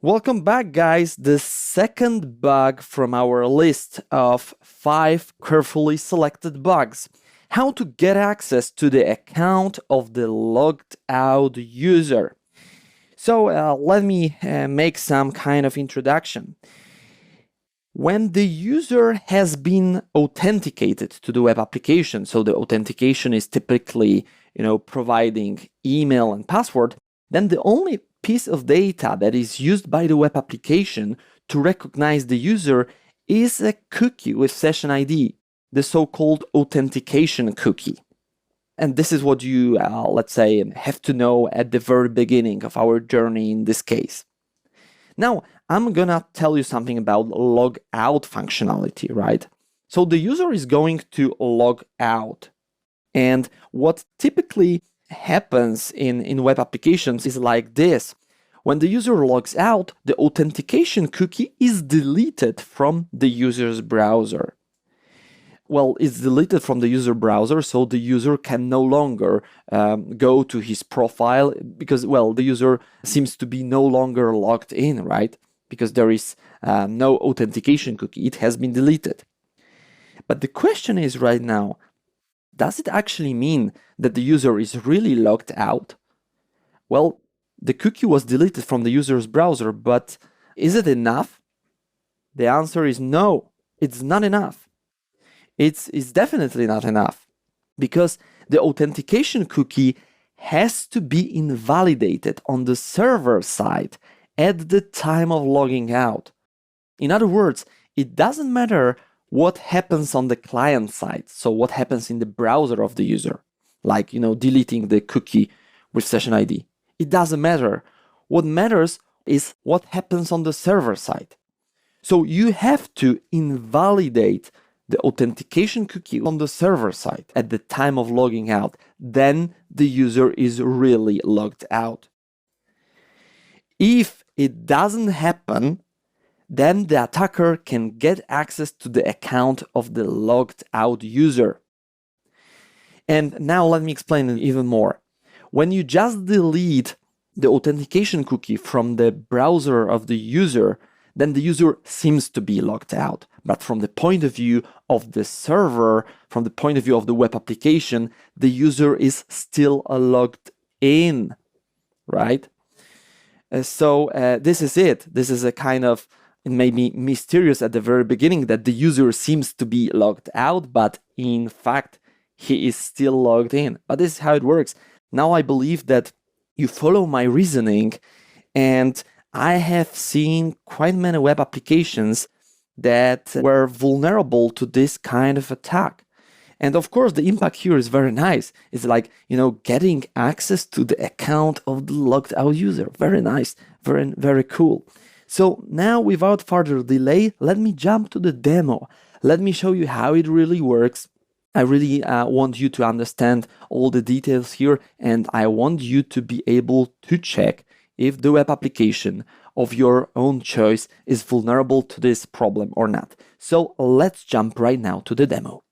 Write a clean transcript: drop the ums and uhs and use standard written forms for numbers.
Welcome back, guys. The second bug from our list of 5 carefully selected bugs. How to get access to the account of the logged out user. So let me make some kind of introduction. When the user has been authenticated to the web application, so the authentication is typically, providing email and password, then the only piece of data that is used by the web application to recognize the user is a cookie with session ID, the so-called authentication cookie. And this is what you, let's say, have to know at the very beginning of our journey in this case. Now, I'm gonna tell you something about log out functionality, right? So the user is going to log out. And what typically happens in web applications is like this. When the user logs out, the authentication cookie is deleted from the user's browser. Well, it's deleted from the user browser, so the user can no longer go to his profile because, well, the user seems to be no longer logged in, right? Because there is no authentication cookie. It has been deleted. But the question is right now, does it actually mean that the user is really logged out? Well, the cookie was deleted from the user's browser, but is it enough? The answer is no, it's not enough. It's definitely not enough because the authentication cookie has to be invalidated on the server side at the time of logging out. In other words, it doesn't matter what happens on the client side, so what happens in the browser of the user, like deleting the cookie with session ID. It doesn't matter. What matters is what happens on the server side. So you have to invalidate the authentication cookie on the server side at the time of logging out. Then the user is really logged out. If it doesn't happen, then the attacker can get access to the account of the logged out user. And now let me explain it even more. When you just delete the authentication cookie from the browser of the user, then the user seems to be logged out. But from the point of view of the server, from the point of view of the web application, the user is still logged in, right? So this is it. This is a kind of, it may be mysterious at the very beginning that the user seems to be logged out, but in fact, he is still logged in. But this is how it works. Now I believe that you follow my reasoning, and I have seen quite many web applications that were vulnerable to this kind of attack. And of course, the impact here is very nice. It's like, getting access to the account of the logged out user. Very nice, very, very cool. So now, without further delay, let me jump to the demo. Let me show you how it really works. I really want you to understand all the details here, and I want you to be able to check if the web application of your own choice is vulnerable to this problem or not. So let's jump right now to the demo.